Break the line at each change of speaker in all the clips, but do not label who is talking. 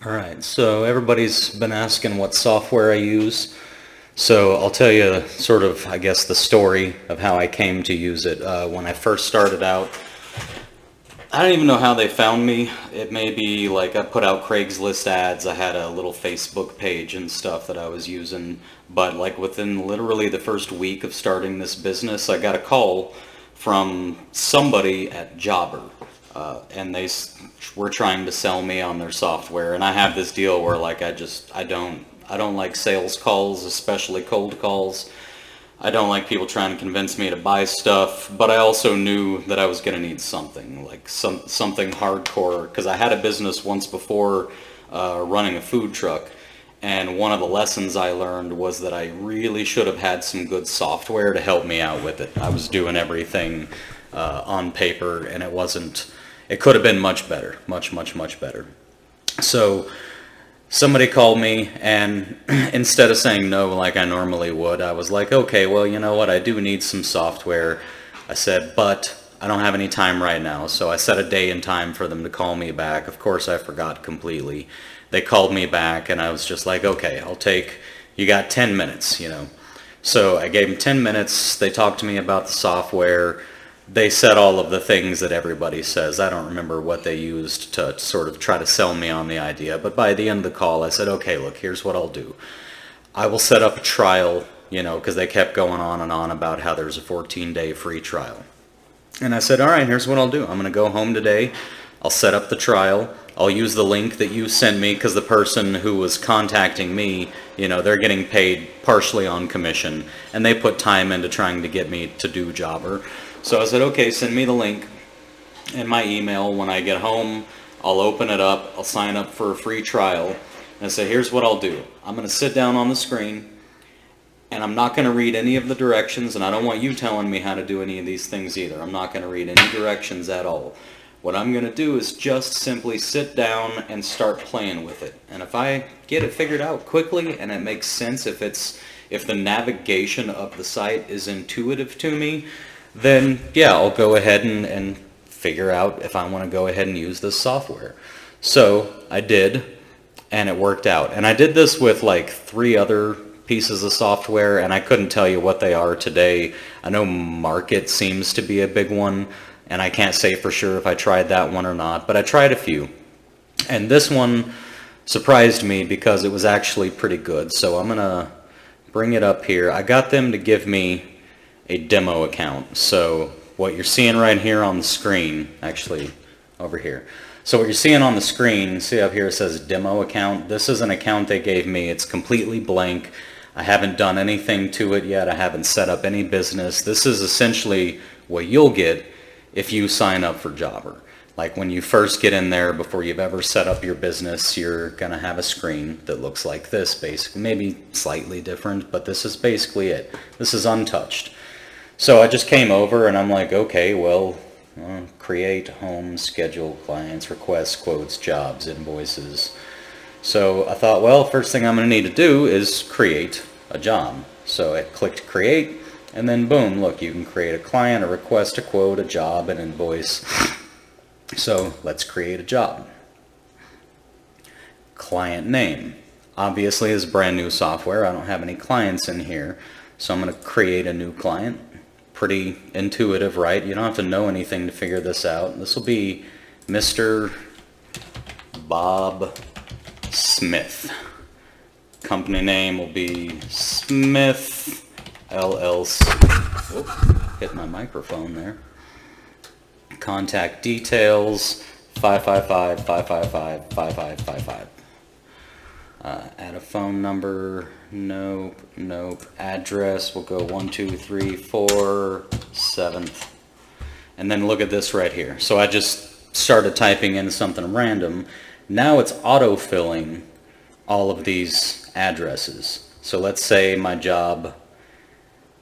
Alright, so everybody's been asking what software I use. So I'll tell you sort of, I guess, the story of how I came to use it. When I first started out, I don't even know how they found me. It may be like I put out Craigslist ads, I had a little Facebook page and stuff that I was using, but like within literally the first week of starting this business, I got a call from somebody at 𝗬𝗪𝗟𝗟. And they were trying to sell me on their software, and I have this deal where like I don't like sales calls, especially cold calls. I don't like people trying to convince me to buy stuff, but I also knew that I was going to need something, like something hardcore, because I had a business once before running a food truck, and one of the lessons I learned was that I really should have had some good software to help me out with it. I was doing everything on paper, and it could have been much better, much better. So somebody called me, and instead of saying no like I normally would, I was like, okay, well, you know what, I do need some software. I said, but I don't have any time right now. So I set a day and time for them to call me back. Of course, I forgot completely. They called me back, and I was just like, okay, you got 10 minutes, you know. So I gave them 10 minutes. They talked to me about the software. They said all of the things that everybody says. I don't remember what they used to sort of try to sell me on the idea, but by the end of the call I said, okay, look, here's what I'll do. I will set up a trial, you know, because they kept going on and on about how there's a 14-day free trial. And I said, all right, here's what I'll do. I'm going to go home today. I'll set up the trial. I'll use the link that you sent me, because the person who was contacting me, you know, they're getting paid partially on commission, and they put time into trying to get me to do 𝗬𝗪𝗟𝗟. So I said, okay, send me the link and my email. When I get home, I'll open it up, I'll sign up for a free trial, and I say, here's what I'll do. I'm going to sit down on the screen, and I'm not going to read any of the directions, and I don't want you telling me how to do any of these things either. I'm not going to read any directions at all. What I'm going to do is just simply sit down and start playing with it. And if I get it figured out quickly and it makes sense, if the navigation of the site is intuitive to me, then yeah, I'll go ahead and figure out if I want to go ahead and use this software. So I did, and it worked out. And I did this with like 3 other pieces of software, and I couldn't tell you what they are today. I know Market seems to be a big one, and I can't say for sure if I tried that one or not, but I tried a few. And this one surprised me because it was actually pretty good. So I'm gonna bring it up here. I got them to give me a demo account. So what you're seeing right here on the screen, actually over here. So what you're seeing on the screen, see up here it says demo account. This is an account they gave me. It's completely blank. I haven't done anything to it yet. I haven't set up any business. This is essentially what you'll get if you sign up for 𝗬𝗪𝗟𝗟. Like when you first get in there, before you've ever set up your business, you're gonna have a screen that looks like this, basically. Maybe slightly different, but this is basically it. This is untouched. So I just came over and I'm like, okay, well, create, home, schedule, clients, requests, quotes, jobs, invoices. So I thought, well, first thing I'm going to need to do is create a job. So I clicked create, and then boom, look, you can create a client, a request, a quote, a job, an invoice. So let's create a job. Client name. Obviously, it's brand new software. I don't have any clients in here. So I'm going to create a new client. Pretty intuitive, right? You don't have to know anything to figure this out. This will be Mr. Bob Smith. Company name will be Smith LLC. Whoop, hit my microphone there. Contact details 555-555-5555. Add a phone number. Nope. Address, we'll go 12347. 7th. And then look at this right here. So I just started typing in something random. Now it's auto-filling all of these addresses. So let's say my job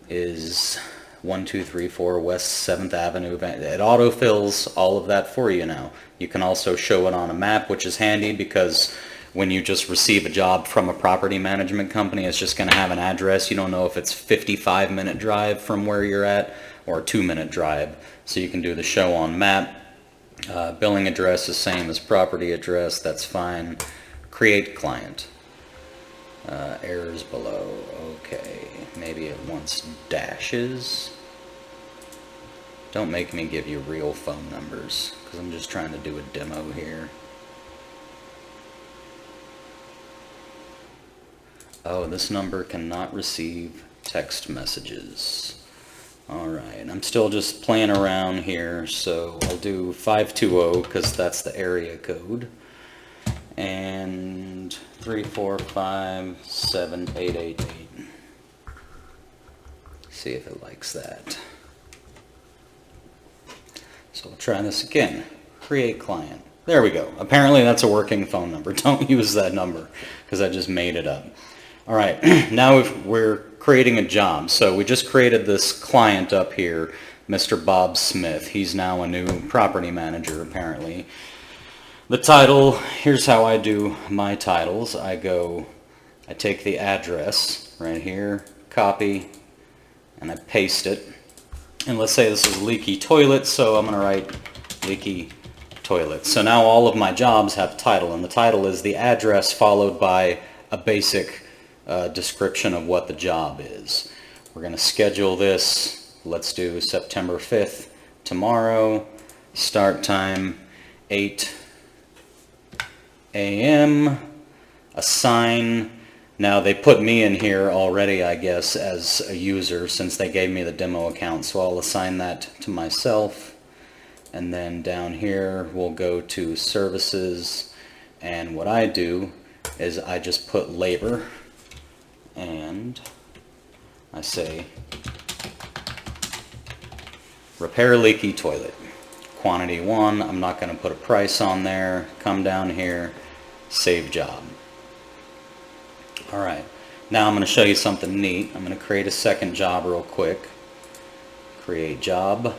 is 1234 West 7th Avenue. It autofills all of that for you now. You can also show it on a map, which is handy because when you just receive a job from a property management company, it's just going to have an address. You don't know if it's 55-minute drive from where you're at or a 2-minute drive. So you can do the show on map. Billing address is same as property address. That's fine. create client. Errors below. Okay, maybe it wants dashes. Don't make me give you real phone numbers, because I'm just trying to do a demo here. Oh, this number cannot receive text messages. Alright, I'm still just playing around here, so I'll do 520 because that's the area code. And 3457888. See if it likes that. So we'll try this again. Create client. There we go. Apparently that's a working phone number. Don't use that number because I just made it up. Alright, now we're creating a job. So we just created this client up here, Mr. Bob Smith. He's now a new property manager apparently. The title, here's how I do my titles. I take the address right here, copy, and I paste it. And let's say this is leaky toilet, so I'm going to write leaky toilet. So now all of my jobs have title, and the title is the address followed by a basic description of what the job is. We're going to schedule this. Let's do September 5th tomorrow. Start time 8 a.m. Assign. Now they put me in here already, I guess, as a user since they gave me the demo account, so I'll assign that to myself. And then down here we'll go to services, and what I do is I just put labor and I say repair leaky toilet. Quantity 1, I'm not going to put a price on there. Come down here, save job. Alright, now I'm going to show you something neat. I'm going to create a second job real quick. Create job.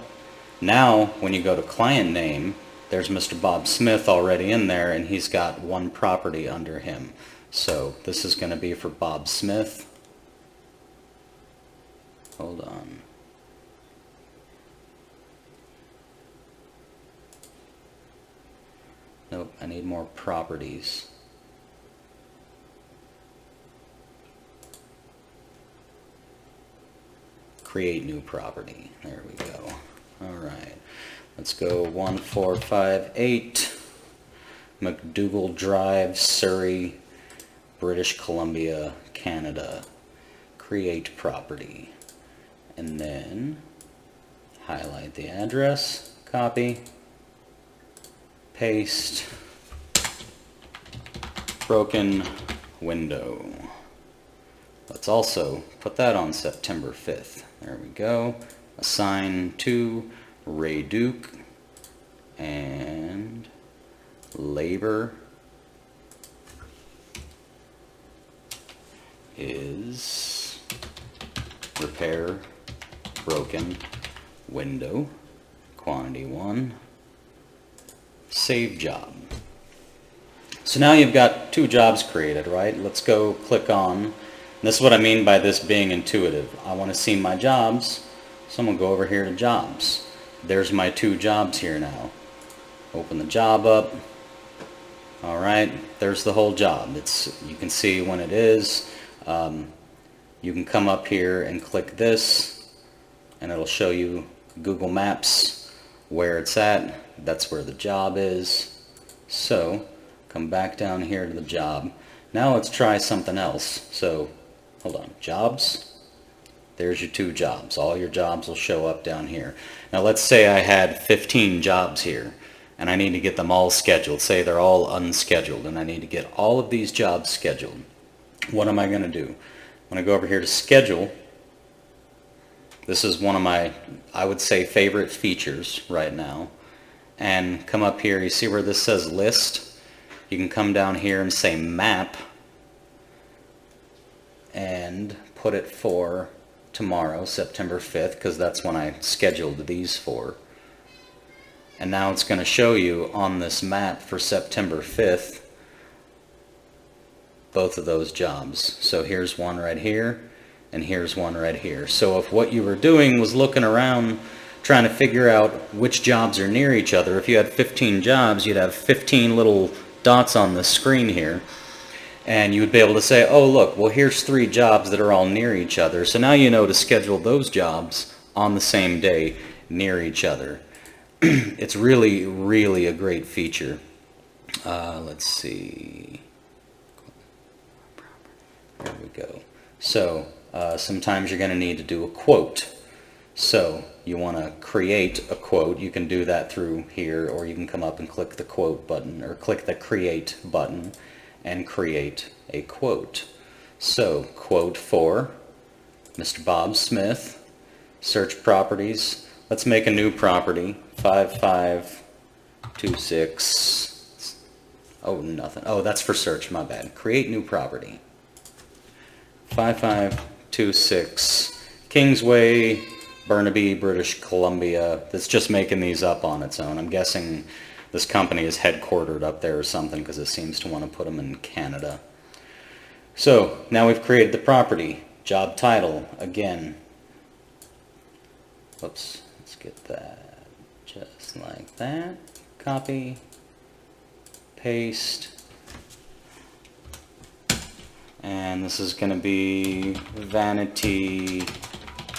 Now when you go to client name, there's Mr. Bob Smith already in there, and he's got one property under him. So this is going to be for Bob Smith. Hold on. Nope, I need more properties. Create new property. There we go. Alright. Let's go 1458 McDougall Drive, Surrey, British Columbia, Canada. Create property. And then highlight the address, copy, paste, broken window. Let's also put that on September 5th. There we go. Assign to Ray Duke, and labor is repair broken window. Quantity 1. Save job. So now you've got two jobs created, right? Let's go click on. This is what I mean by this being intuitive. I want to see my jobs, so I'm going to go over here to jobs. There's my two jobs here now. Open the job up. Alright, there's the whole job. You can see when it is. You can come up here and click this, and it'll show you Google Maps where it's at. That's where the job is. So come back down here to the job. Now let's try something else. So hold on, jobs. There's your two jobs. All your jobs will show up down here. Now let's say I had 15 jobs here and I need to get them all scheduled. Say they're all unscheduled and I need to get all of these jobs scheduled. What am I going to do? I'm going to go over here to schedule. This is one of my, I would say, favorite features right now. And come up here, you see where this says list? You can come down here and say map and put it for tomorrow, September 5th, because that's when I scheduled these for. And now it's going to show you on this map for September 5th both of those jobs. So here's one right here and here's one right here. So if what you were doing was looking around trying to figure out which jobs are near each other, if you had 15 jobs, you'd have 15 little dots on the screen here. And you would be able to say, oh look, well here's 3 jobs that are all near each other. So now you know to schedule those jobs on the same day near each other. It's really, really a great feature. Let's see. There we go. So sometimes you're going to need to do a quote. So you want to create a quote. You can do that through here, or you can come up and click the quote button, or click the create button and create a quote. So quote for Mr. Bob Smith, search properties. Let's make a new property, 5526. Oh, nothing. Oh, that's for search, my bad. Create new property. 5526 Kingsway, Burnaby, British Columbia. That's just making these up on its own. I'm guessing this company is headquartered up there or something, because it seems to want to put them in Canada. So now we've created the property. Job title, again. Whoops, let's get that just like that. Copy, paste. And this is going to be vanity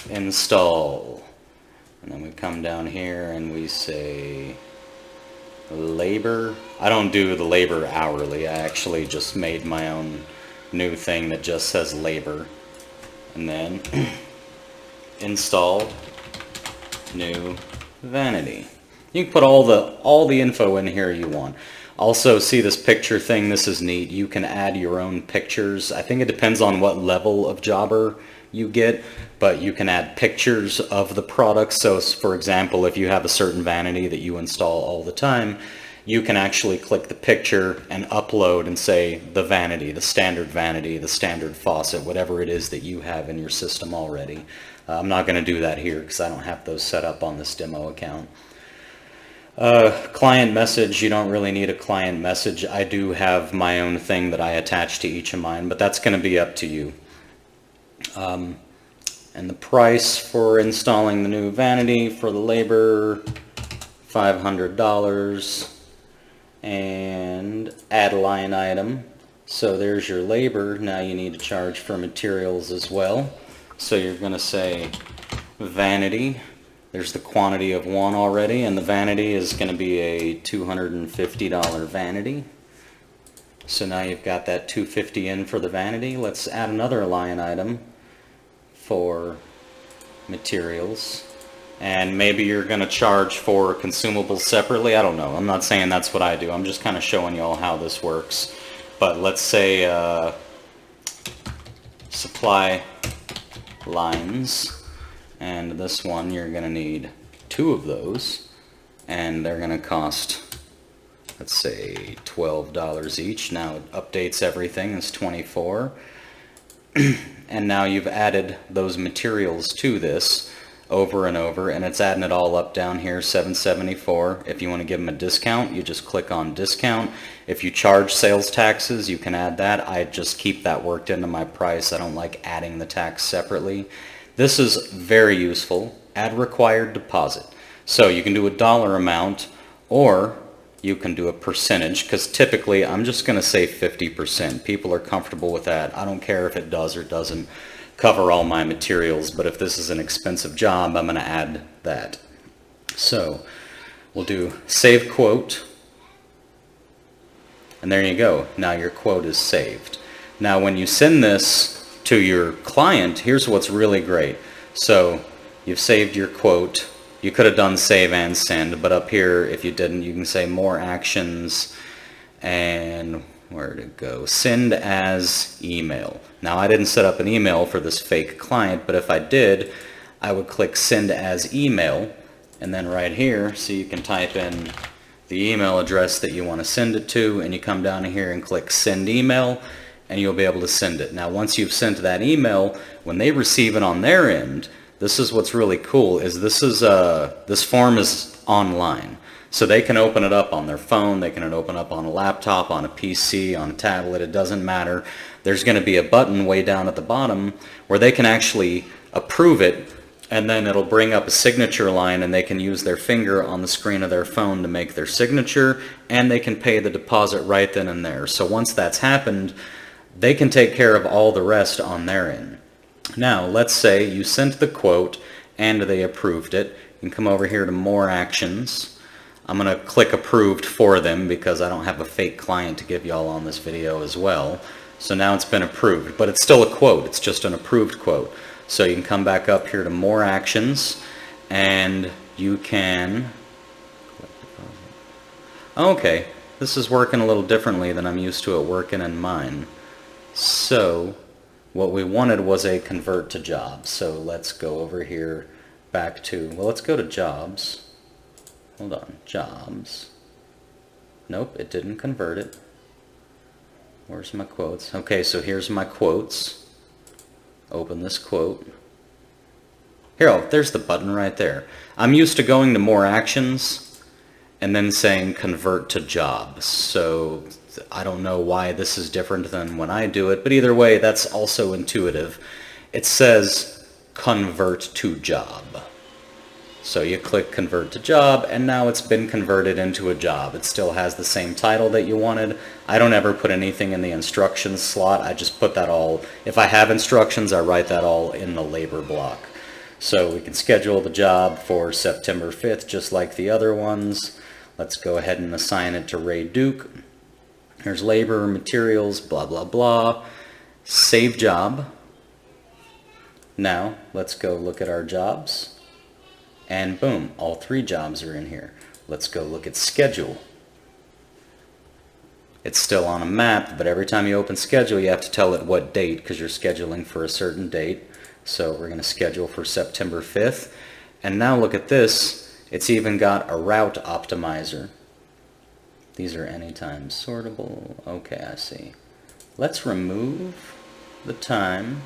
install. And then we come down here and we say labor. I don't do the labor hourly. I actually just made my own new thing that just says labor. And then install new vanity. You can put all the info in here you want. Also, see this picture thing? This is neat. You can add your own pictures. I think it depends on what level of jobber you get, but you can add pictures of the product. So for example, if you have a certain vanity that you install all the time, you can actually click the picture and upload and say the vanity, the standard faucet, whatever it is that you have in your system already. I'm not going to do that here because I don't have those set up on this demo account. Client message, you don't really need a client message. I do have my own thing that I attach to each of mine, but that's going to be up to you. And the price for installing the new vanity for the labor, $500, and add line item. So there's your labor. Now you need to charge for materials as well. So you're going to say vanity. There's the quantity of 1 already, and the vanity is going to be a $250 vanity. So now you've got that $250 in for the vanity. Let's add another line item for materials. And maybe you're going to charge for consumables separately. I don't know. I'm not saying that's what I do. I'm just kind of showing you all how this works. But let's say supply lines. And this one, you're going to need 2 of those, and they're going to cost, let's say, $12 each. Now it updates everything. It's 24. And now you've added those materials to this over and over, and it's adding it all up down here, $7.74. If you want to give them a discount, you just click on discount. If you charge sales taxes, you can add that. I just keep that worked into my price. I don't like adding the tax separately. This is very useful. Add required deposit. So you can do a dollar amount, or you can do a percentage, because typically I'm just going to say 50%. People are comfortable with that. I don't care if it does or doesn't cover all my materials, but if this is an expensive job, I'm going to add that. So we'll do save quote, and there you go. Now your quote is saved. Now when you send this to your client, here's what's really great. So you've saved your quote. You could have done save and send, but up here, if you didn't, you can say more actions, and where'd it go? Send as email. Now I didn't set up an email for this fake client, but if I did, I would click send as email, and then right here, so you can type in the email address that you want to send it to, and you come down here and click send email, and you'll be able to send it. Now once you've sent that email, when they receive it on their end, this is what's really cool, is this form is online. So they can open it up on their phone, they can open it up on a laptop, on a PC, on a tablet, it doesn't matter. There's going to be a button way down at the bottom where they can actually approve it, and then it'll bring up a signature line, and they can use their finger on the screen of their phone to make their signature, and they can pay the deposit right then and there. So once that's happened, they can take care of all the rest on their end. Now, let's say you sent the quote and they approved it. You can come over here to More Actions. I'm going to click Approved for them because I don't have a fake client to give y'all on this video as well. So now it's been approved, but it's still a quote. It's just an approved quote. So you can come back up here to More Actions, and you can... Okay, this is working a little differently than I'm used to it working in mine. So what we wanted was a convert to jobs. So let's go over here back to, well, let's go to jobs. Hold on, jobs. Nope, it didn't convert it. Where's my quotes? Okay, so here's my quotes. Open this quote. Here, oh, there's the button right there. I'm used to going to More Actions and then saying convert to jobs. So I don't know why this is different than when I do it, but either way, that's also intuitive. It says convert to job. So you click convert to job, and now it's been converted into a job. It still has the same title that you wanted. I don't ever put anything in the instructions slot. I just put that all, if I have instructions, I write that all in the labor block. So we can schedule the job for September 5th, just like the other ones. Let's go ahead and assign it to Ray Duke. Here's labor, materials, blah, blah, blah. Save job. Now, let's go look at our jobs. And boom, all 3 jobs are in here. Let's go look at schedule. It's still on a map, but every time you open schedule, you have to tell it what date, because you're scheduling for a certain date. So we're going to schedule for September 5th. And now look at this. It's even got a route optimizer. These are anytime sortable. Okay, I see. Let's remove the time.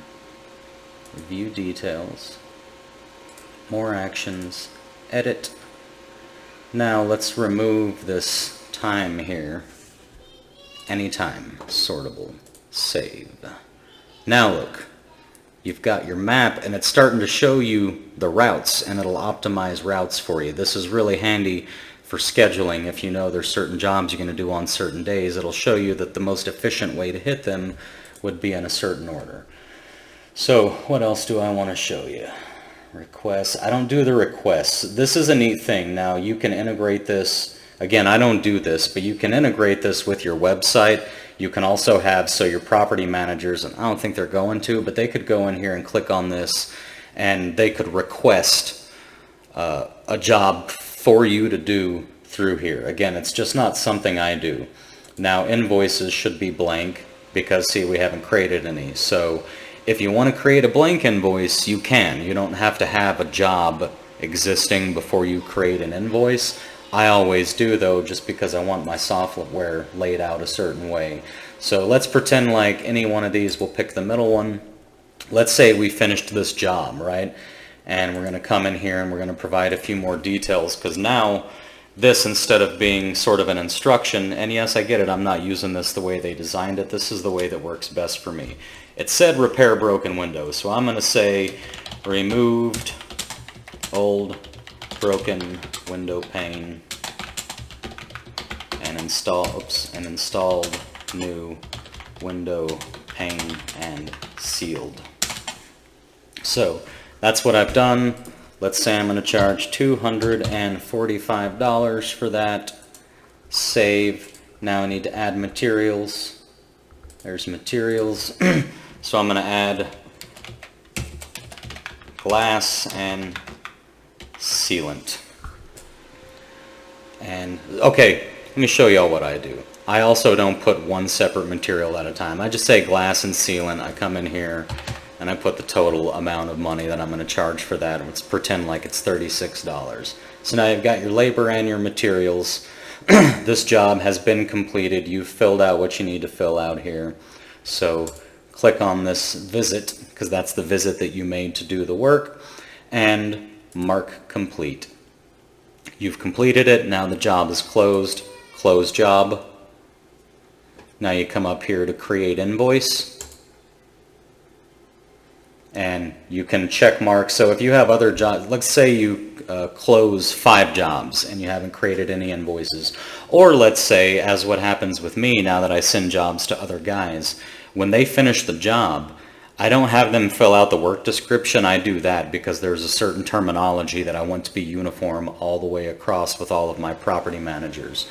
View details. More actions. Edit. Now let's remove this time here. Anytime sortable. Save. Now look. You've got your map, and it's starting to show you the routes, and it'll optimize routes for you. This is really handy for scheduling. If you know there's certain jobs you're going to do on certain days, it'll show you that the most efficient way to hit them would be in a certain order. So what else do I want to show you? Requests. I don't do the requests. This is a neat thing. Now you can integrate this. Again, I don't do this, but you can integrate this with your website. You can also have, so your property managers, and I don't think they're going to, but they could go in here and click on this, and they could request a job for you to do through here. Again, it's just not something I do. Now, invoices should be blank because, see, we haven't created any. So if you want to create a blank invoice, you can. You don't have to have a job existing before you create an invoice. I always do, though, just because I want my software laid out a certain way. So let's pretend like any one of these, we'll pick the middle one. Let's say we finished this job, right? And we're going to come in here and we're going to provide a few more details, because now this, instead of being sort of an instruction, and yes, I get it, I'm not using this the way they designed it. This is the way that works best for me. It said repair broken windows, so I'm going to say removed old broken window pane and installed new window pane and sealed. So that's what I've done. Let's say I'm going to charge $245 for that. Save. Now I need to add materials. There's materials. So I'm going to add glass and sealant. And okay, let me show y'all what I do. I also don't put one separate material at a time. I just say glass and sealant. I come in here and I put the total amount of money that I'm going to charge for that. Let's pretend like it's $36. So now you've got your labor and your materials. This job has been completed. You've filled out what you need to fill out here. So click on this visit, because that's the visit that you made to do the work, and mark complete. You've completed it. Now the job is closed. Close job. Now you come up here to create invoice, and you can check mark. So if you have other jobs, let's say you close 5 jobs and you haven't created any invoices, or let's say, as what happens with me now that I send jobs to other guys, when they finish the job, I don't have them fill out the work description. I do that because there's a certain terminology that I want to be uniform all the way across with all of my property managers.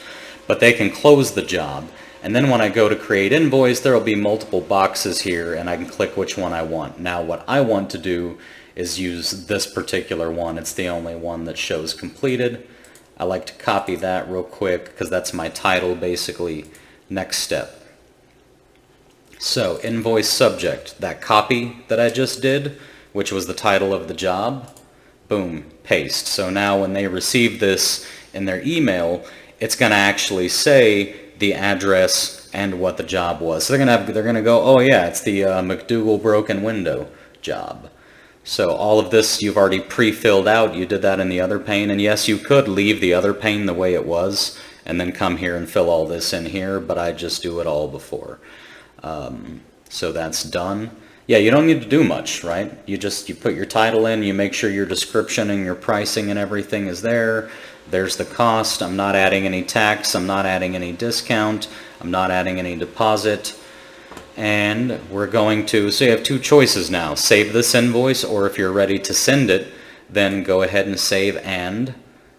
But they can close the job, and then when I go to create invoice, there will be multiple boxes here, and I can click which one I want. Now what I want to do is use this particular one. It's the only one that shows completed. I like to copy that real quick because that's my title, basically. Next step. So invoice subject, that copy that I just did, which was the title of the job, boom, paste. So now when they receive this in their email, it's going to actually say the address and what the job was. So they're going to go, oh yeah, it's the 𝗪𝗛𝗪 broken window job. So all of this you've already pre-filled out. You did that in the other pane, and yes, you could leave the other pane the way it was and then come here and fill all this in here, but I just do it all before. So that's done. Yeah, you don't need to do much, right? You put your title in, you make sure your description and your pricing and everything is there. There's the cost. I'm not adding any tax. I'm not adding any discount. I'm not adding any deposit. And we're going to, so you have two choices now. Save this invoice, or if you're ready to send it, then go ahead and save and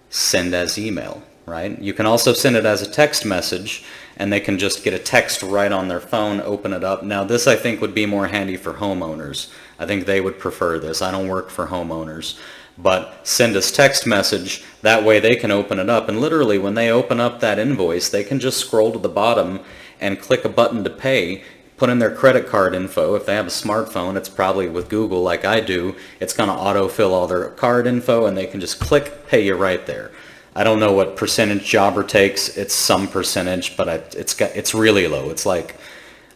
send as email, right? You can also send it as a text message, and they can just get a text right on their phone, open it up. Now this I think would be more handy for homeowners. I think they would prefer this. I don't work for homeowners. But send us text message, that way they can open it up, and literally when they open up that invoice, they can just scroll to the bottom and click a button to pay, put in their credit card info. If they have a smartphone, it's probably with Google like I do, it's going to autofill all their card info, and they can just click, pay you right there. I don't know what percentage jobber takes. It's some percentage, but it's really low. It's like,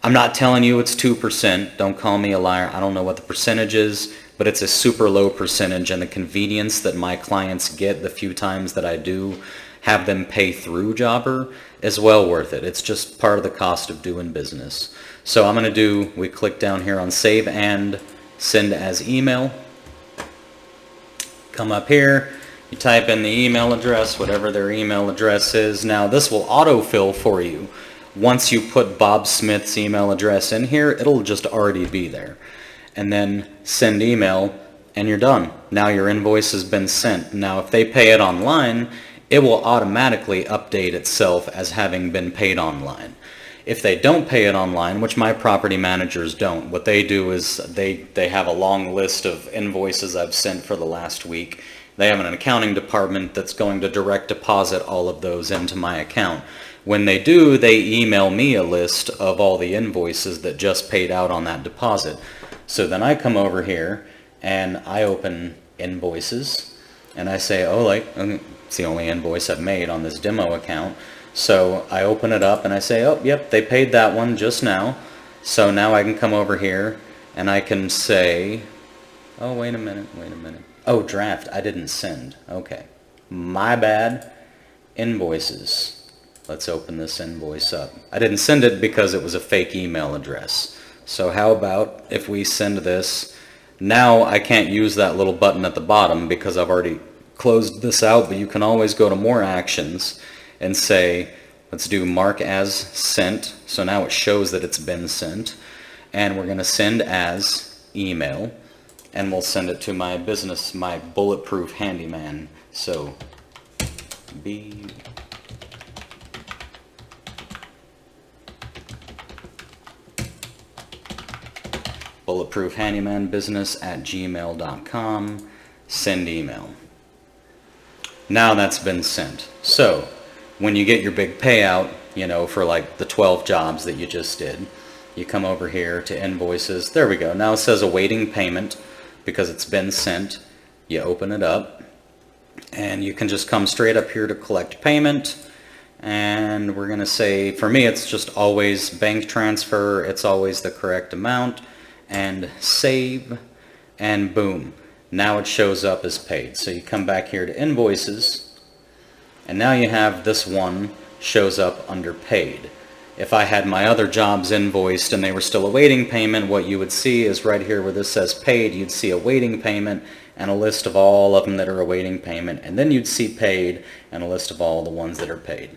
I'm not telling you it's 2%. Don't call me a liar. I don't know what the percentage is, but it's a super low percentage, and the convenience that my clients get the few times that I do have them pay through Jobber is well worth it. It's just part of the cost of doing business. So I'm going to do, we click down here on save and send as email. Come up here. You type in the email address, whatever their email address is. Now this will autofill for you. Once you put Bob Smith's email address in here, it'll just already be there. And then send email, and you're done. Now your invoice has been sent. Now if they pay it online, it will automatically update itself as having been paid online. If they don't pay it online, which my property managers don't, what they do is they have a long list of invoices I've sent for the last week. They have an accounting department that's going to direct deposit all of those into my account. When they do, they email me a list of all the invoices that just paid out on that deposit. So then I come over here and I open invoices and I say, oh, like, it's the only invoice I've made on this demo account. So I open it up and I say, oh, yep, they paid that one just now. So now I can come over here and I can say, oh, wait a minute. Oh, draft, I didn't send. Okay, my bad. Invoices. Let's open this invoice up. I didn't send it because it was a fake email address. So how about if we send this, now I can't use that little button at the bottom because I've already closed this out, but you can always go to more actions and say, let's do mark as sent. So now it shows that it's been sent, and we're going to send as email, and we'll send it to my business, my Bulletproof Handyman. So Bulletproof Handyman business at gmail.com. Send email. Now that's been sent. So when you get your big payout, you know, for like the 12 jobs that you just did, you come over here to invoices. There we go. Now it says awaiting payment because it's been sent. You open it up and you can just come straight up here to collect payment. And we're going to say, for me, it's just always bank transfer. It's always the correct amount. And save, and boom. Now it shows up as paid. So you come back here to invoices, and now you have this one shows up under paid. If I had my other jobs invoiced and they were still awaiting payment, what you would see is right here where this says paid, you'd see awaiting payment and a list of all of them that are awaiting payment, and then you'd see paid and a list of all the ones that are paid.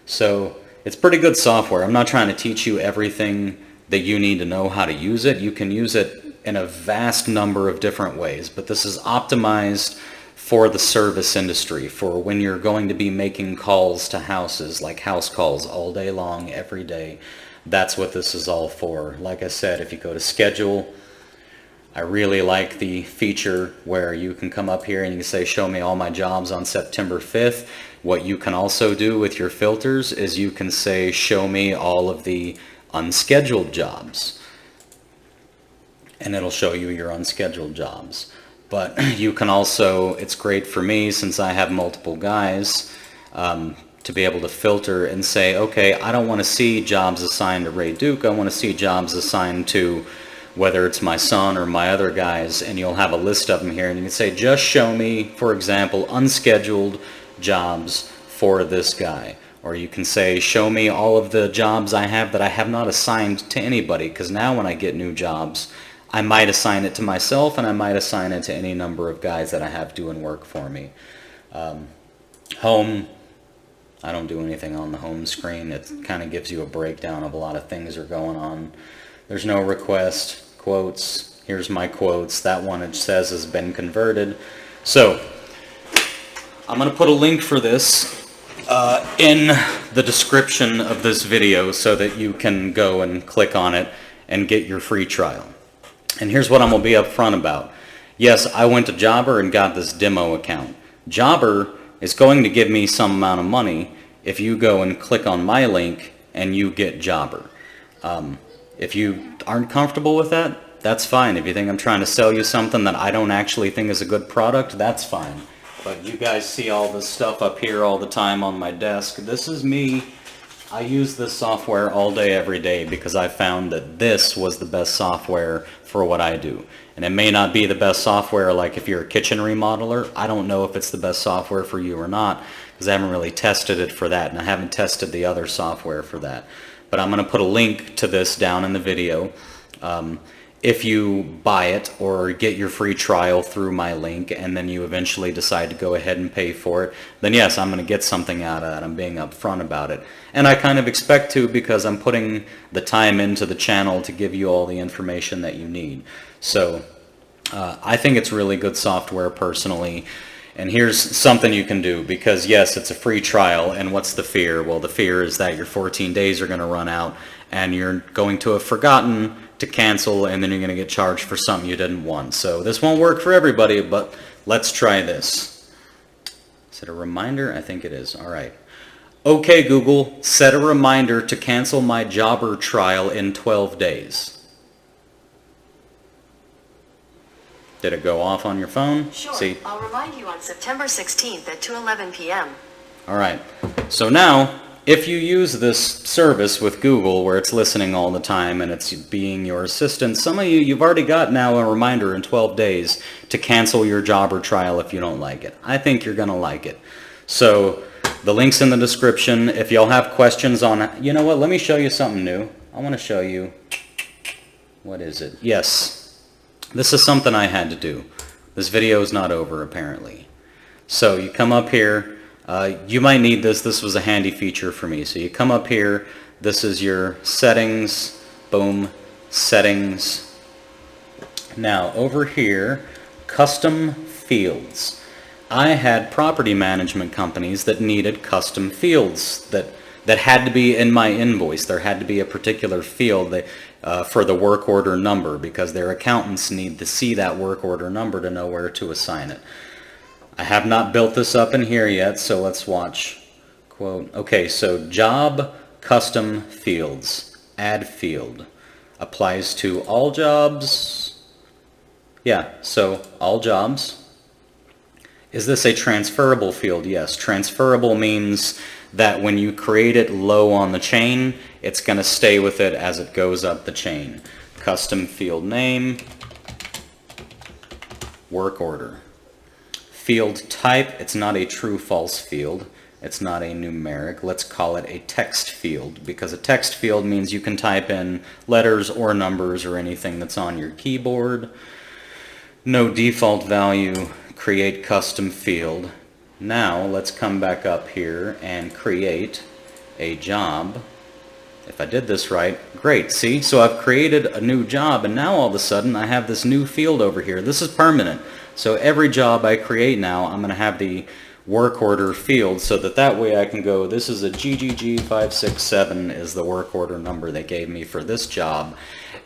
So it's pretty good software. I'm not trying to teach you everything that you need to know how to use it. You can use it in a vast number of different ways, but this is optimized for the service industry, for when you're going to be making calls to houses, like house calls all day long, every day. That's what this is all for. Like I said, if you go to schedule, I really like the feature where you can come up here and you can say, show me all my jobs on September 5th. What you can also do with your filters is you can say, show me all of the unscheduled jobs. And it'll show you your unscheduled jobs. But you can also, it's great for me since I have multiple guys, to be able to filter and say, okay, I don't want to see jobs assigned to Ray Duke. I want to see jobs assigned to whether it's my son or my other guys, and you'll have a list of them here. And you can say, just show me, for example, unscheduled jobs for this guy. Or you can say, show me all of the jobs I have that I have not assigned to anybody, because now when I get new jobs, I might assign it to myself, and I might assign it to any number of guys that I have doing work for me. Home, I don't do anything on the home screen. It kind of gives you a breakdown of a lot of things that are going on. There's no request, quotes, here's my quotes, that one it says has been converted. So, I'm going to put a link for this in the description of this video so that you can go and click on it and get your free trial. And here's what I'm going to be upfront about. Yes, I went to Jobber and got this demo account. Jobber is going to give me some amount of money if you go and click on my link and you get Jobber. If you aren't comfortable with that, that's fine. If you think I'm trying to sell you something that I don't actually think is a good product, that's fine. But you guys see all this stuff up here all the time on my desk. This is me. I use this software all day, every day, because I found that this was the best software for what I do. And it may not be the best software, like if you're a kitchen remodeler. I don't know if it's the best software for you or not, because I haven't really tested it for that, and I haven't tested the other software for that. But I'm going to put a link to this down in the video. If you buy it or get your free trial through my link and then you eventually decide to go ahead and pay for it, then yes, I'm going to get something out of that. I'm being upfront about it. And I kind of expect to, because I'm putting the time into the channel to give you all the information that you need. So I think it's really good software personally. And here's something you can do, because yes, it's a free trial, and what's the fear? Well, the fear is that your 14 days are going to run out and you're going to have forgotten to cancel, and then you're going to get charged for something you didn't want. So this won't work for everybody, but let's try this. Is it a reminder? I think it is. All right. Okay, Google, set a reminder to cancel my Jobber trial in 12 days. Did it go off on your phone?
Sure.
See?
I'll remind you on September 16th at 2:11 p.m.
All right. So now, if you use this service with Google where it's listening all the time and it's being your assistant, some of you, you've already got now a reminder in 12 days to cancel your Jobber trial if you don't like it. I think you're going to like it. So the link's in the description. If y'all have questions on, you know what, let me show you something new. I want to show you, what is it? Yes. This is something I had to do. This video is not over, apparently. So you come up here. You might need this. This was a handy feature for me. So you come up here. This is your settings. Boom. Settings. Now, over here, custom fields. I had property management companies that needed custom fields that had to be in my invoice. There had to be a particular field for the work order number, because their accountants need to see that work order number to know where to assign it. I have not built this up in here yet, so let's watch. Quote. Okay, so job custom fields. Add field. Applies to all jobs. Yeah, so all jobs. Is this a transferable field? Yes. Transferable means that when you create it low on the chain, it's going to stay with it as it goes up the chain. Custom field name, work order. Field type, it's not a true-false field. It's not a numeric. Let's call it a text field, because a text field means you can type in letters or numbers or anything that's on your keyboard. No default value. Create custom field. Now let's come back up here and create a job. If I did this right, great, see? So I've created a new job, and now all of a sudden I have this new field over here. This is permanent. So every job I create now, I'm going to have the work order field, so that way I can go, this is a 𝗬𝗢𝗪567 is the work order number they gave me for this job.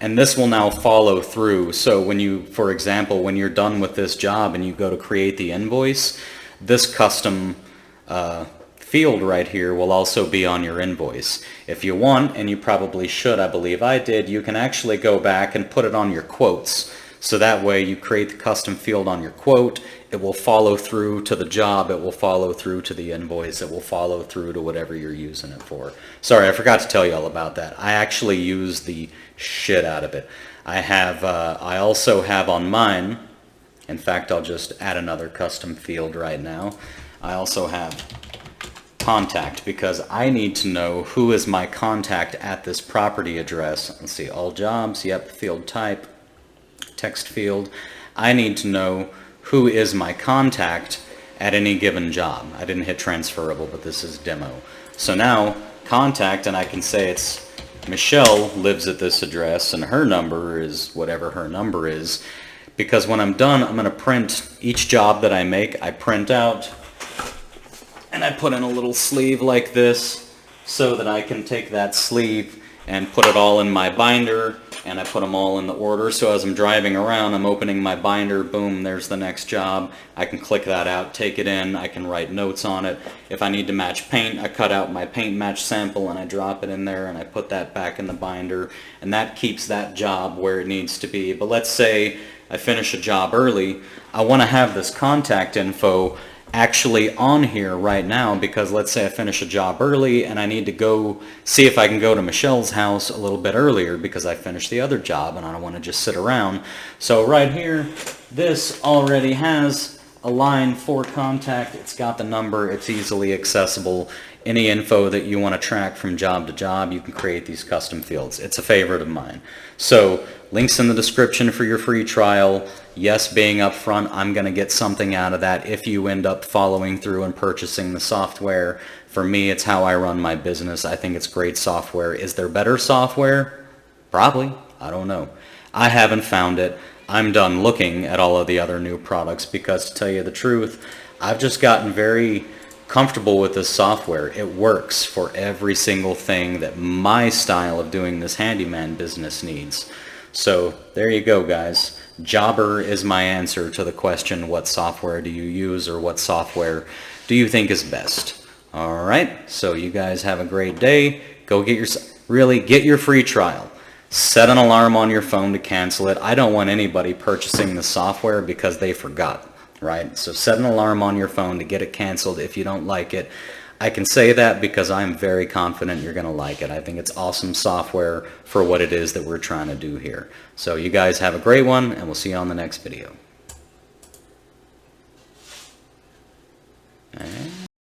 And this will now follow through. So when you, for example, when you're done with this job and you go to create the invoice, this custom field right here will also be on your invoice. If you want, and you probably should, I believe I did, you can actually go back and put it on your quotes. So that way you create the custom field on your quote, it will follow through to the job, it will follow through to the invoice, it will follow through to whatever you're using it for. Sorry, I forgot to tell you all about that. I actually use the shit out of it. I also have on mine, in fact I'll just add another custom field right now, I also have contact, because I need to know who is my contact at this property address. Let's see, all jobs, yep, field type, text field. I need to know who is my contact at any given job. I didn't hit transferable, but this is demo. So now contact, and I can say it's Michelle lives at this address and her number is whatever her number is, because when I'm done I'm going to print each job that I make. I print out and I put in a little sleeve like this so that I can take that sleeve and put it all in my binder, and I put them all in the order. So as I'm driving around, I'm opening my binder, boom, there's the next job. I can click that out, take it in, I can write notes on it. If I need to match paint, I cut out my paint match sample and I drop it in there and I put that back in the binder, and that keeps that job where it needs to be. But let's say I finish a job early, I want to have this contact info actually on here right now, because let's say I finish a job early and I need to go see if I can go to Michelle's house a little bit earlier because I finished the other job and I don't want to just sit around. So right here, this already has a line for contact. It's got the number, it's easily accessible. Any info that you want to track from job to job, you can create these custom fields. It's a favorite of mine. So links in the description for your free trial. Yes, being upfront, I'm going to get something out of that if you end up following through and purchasing the software. For me, it's how I run my business. I think it's great software. Is there better software? Probably. I don't know. I haven't found it. I'm done looking at all of the other new products because, to tell you the truth, I've just gotten very comfortable with this software. It works for every single thing that my style of doing this handyman business needs. So there you go, guys. Jobber is my answer to the question, what software do you use, or what software do you think is best? Alright, so you guys have a great day. Go get your free trial. Set an alarm on your phone to cancel it. I don't want anybody purchasing the software because they forgot, right? So set an alarm on your phone to get it canceled if you don't like it. I can say that because I'm very confident you're going to like it. I think it's awesome software for what it is that we're trying to do here. So you guys have a great one, and we'll see you on the next video.